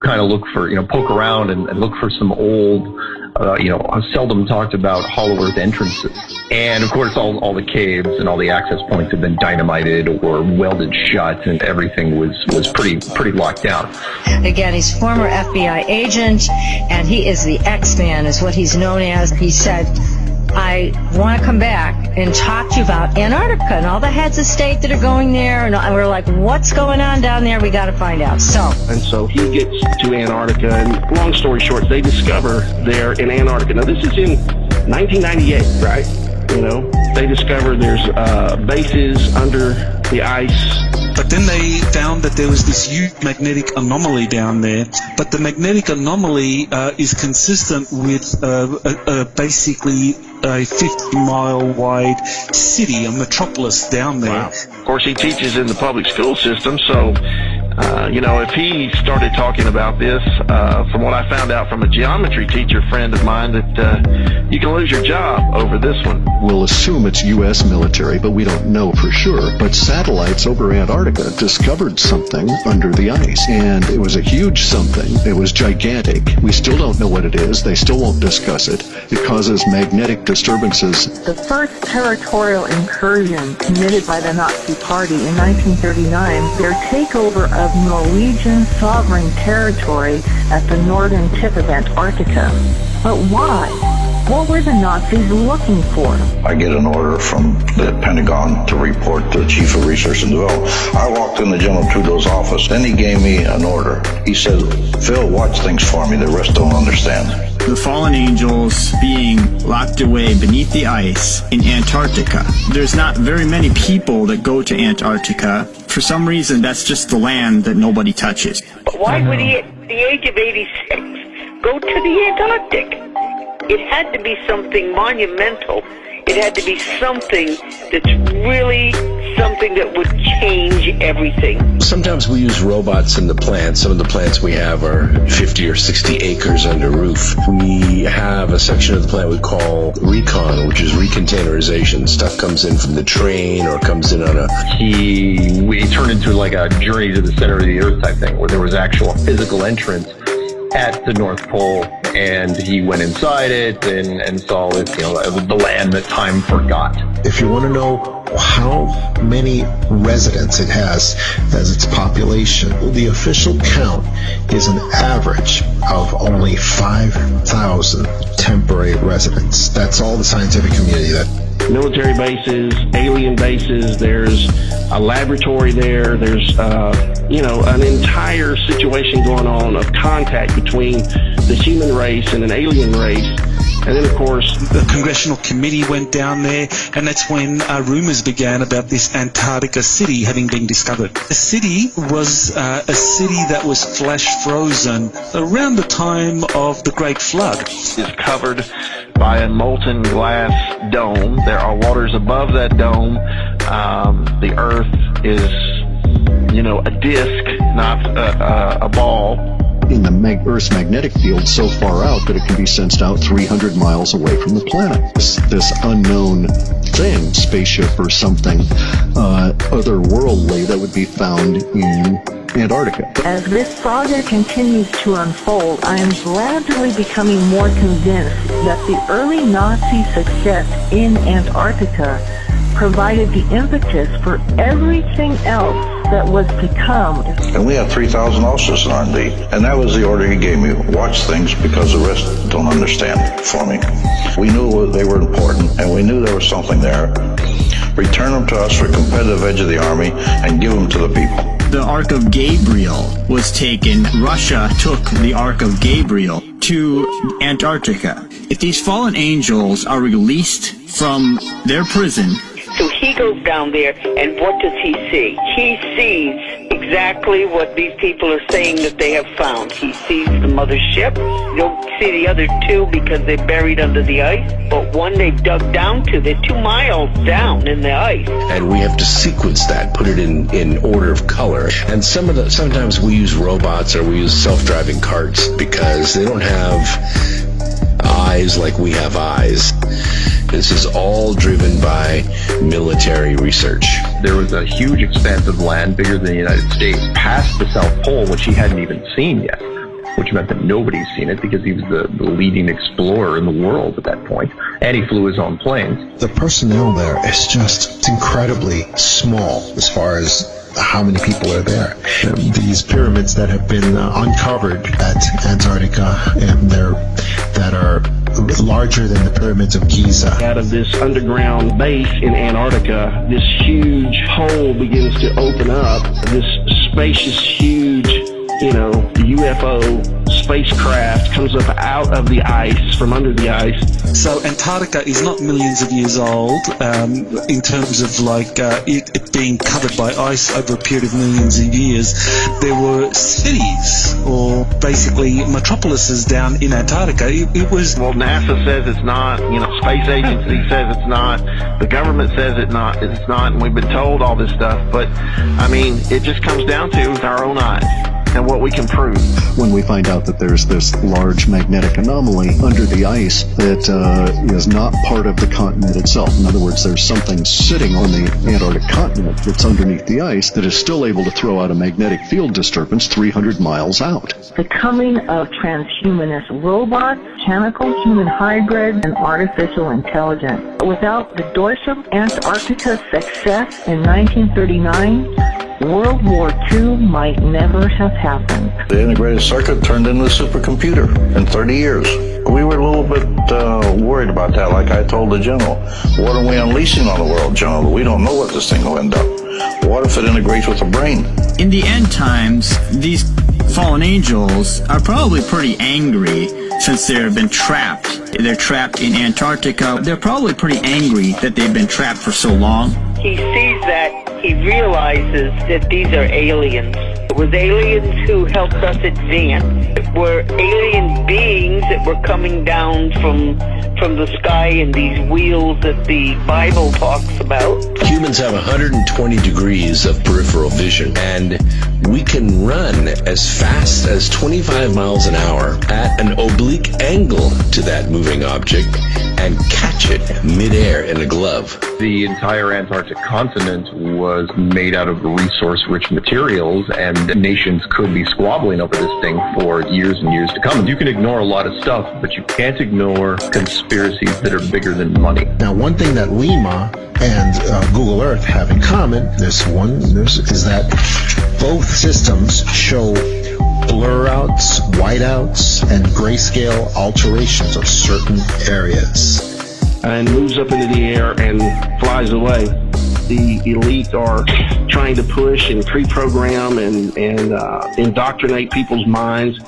kind of look for, poke around and look for some old, seldom talked about hollow earth entrances. And of course, all the caves and all the access points have been dynamited or welded shut, and everything was pretty locked down. Again, he's former FBI agent, and he is the X-Man, is what he's known as. He said, I want to come back and talk to you about Antarctica and all the heads of state that are going there. And we're like, what's going on down there? We got to find out. So he gets to Antarctica, and long story short, they discover there in Antarctica. Now, this is in 1998, right? They discover there's bases under the ice. But then they found that there was this huge magnetic anomaly down there. But the magnetic anomaly is consistent with basically a 50-mile wide city, a metropolis down there. Wow. Of course, he teaches in the public school system, so if he started talking about this, from what I found out from a geometry teacher friend of mine, that you can lose your job over this one. We'll assume it's U.S. military, but we don't know for sure. But satellites over Antarctica discovered something under the ice, and it was a huge something. It was gigantic. We still don't know what it is. They still won't discuss it. It causes magnetic disturbances. The first territorial incursion committed by the Nazi Party in 1939, their takeover of Norwegian sovereign territory at the northern tip of Antarctica. But why? What were the Nazis looking for? I get an order from the Pentagon to report to the Chief of Research and Development. I walked into General Trudeau's office, then he gave me an order. He said, Phil, watch things for me, the rest don't understand. The fallen angels being locked away beneath the ice in Antarctica. There's not very many people that go to Antarctica. For some reason, that's just the land that nobody touches. But why would he, at the age of 86, go to the Antarctic? It had to be something monumental. It had to be something that's really something that would change everything. Sometimes we use robots in the plant. Some of the plants we have are 50 or 60 acres under roof. We have a section of the plant we call recon, which is recontainerization. Stuff comes in from the train or comes in on we turned into like a journey to the center of the earth type thing, where there was actual physical entrance at the North Pole, and he went inside it and saw it, the land that time forgot. If you want to know how many residents it has as its population, the official count is an average of only 5,000 temporary residents. That's all the scientific community that. Military bases, alien bases, there's a laboratory there, there's, an entire situation going on of contact between the human race and an alien race. And then, of course, the Congressional Committee went down there, and that's when rumors began about this Antarctica city having been discovered. The city was a city that was flash frozen around the time of the Great Flood. It's covered by a molten glass dome. There are waters above that dome. The Earth is, a disc, not a ball. In the Earth's magnetic field so far out that it can be sensed out 300 miles away from the planet. This unknown thing, spaceship or something otherworldly that would be found in Antarctica. As this saga continues to unfold, I am gradually becoming more convinced that the early Nazi success in Antarctica provided the impetus for everything else that was to come. And we had 3,000 officers in R&D. And that was the order he gave me. Watch things because the rest don't understand for me. We knew they were important, and we knew there was something there. Return them to us for competitive edge of the Army and give them to the people. The Ark of Gabriel was taken. Russia took the Ark of Gabriel to Antarctica. If these fallen angels are released from their prison, so he goes down there, and what does he see? He sees exactly what these people are saying that they have found. He sees the mothership. You don't see the other two because they're buried under the ice. But one they've dug down to, they're 2 miles down in the ice. And we have to sequence that, put it in order of color. And sometimes we use robots or we use self-driving carts because they don't have eyes like we have eyes. This is all driven by military research. There was a huge expanse of land, bigger than the United States, past the South Pole, which he hadn't even seen yet. which meant that nobody's seen it because he was the leading explorer in the world at that point, and he flew his own planes. The personnel there is just incredibly small as far as how many people are there. These pyramids that have been uncovered at Antarctica, and that are larger than the pyramids of Giza. Out of this underground base in Antarctica, this huge hole begins to open up. This spacious, huge, UFO spacecraft comes up out of the ice, from under the ice. So Antarctica is not millions of years old in terms of it being covered by ice over a period of millions of years. There were cities, or basically metropolises down in Antarctica. It was... Well, NASA says it's not, space agency says it's not, the government says it's not, and we've been told all this stuff, but, it just comes down to our own eyes and what we can prove. When we find out that there's this large magnetic anomaly under the ice that is not part of the continent itself. In other words, there's something sitting on the Antarctic continent that's underneath the ice that is still able to throw out a magnetic field disturbance 300 miles out. The coming of transhumanist robots, mechanical human hybrids, and artificial intelligence. Without the Deutsche Antarctica success in 1939, World War II might never have happened. The integrated circuit turned into a supercomputer in 30 years. We were a little bit worried about that, like I told the general. What are we unleashing on the world, General? We don't know what this thing will end up. What if it integrates with the brain? In the end times, these fallen angels are probably pretty angry since they've been trapped. They're trapped in Antarctica. They're probably pretty angry that they've been trapped for so long. He sees that. He realizes that these are aliens. It was aliens who helped us advance. It were alien beings that were coming down from the sky in these wheels that the Bible talks about. Humans have 120 degrees of peripheral vision, and we can run as fast as 25 miles an hour at an oblique angle to that moving object and catch it midair in a glove. The entire Antarctic continent was made out of resource-rich materials, and nations could be squabbling over this thing for years and years to come. And you can ignore a lot of stuff, but you can't ignore conspiracies that are bigger than money. Now, one thing that Lima and Google Earth have in common, is that both systems show blur-outs, whiteouts, and grayscale alterations of certain areas. And moves up into the air and flies away. The elite are trying to push and pre-program and indoctrinate people's minds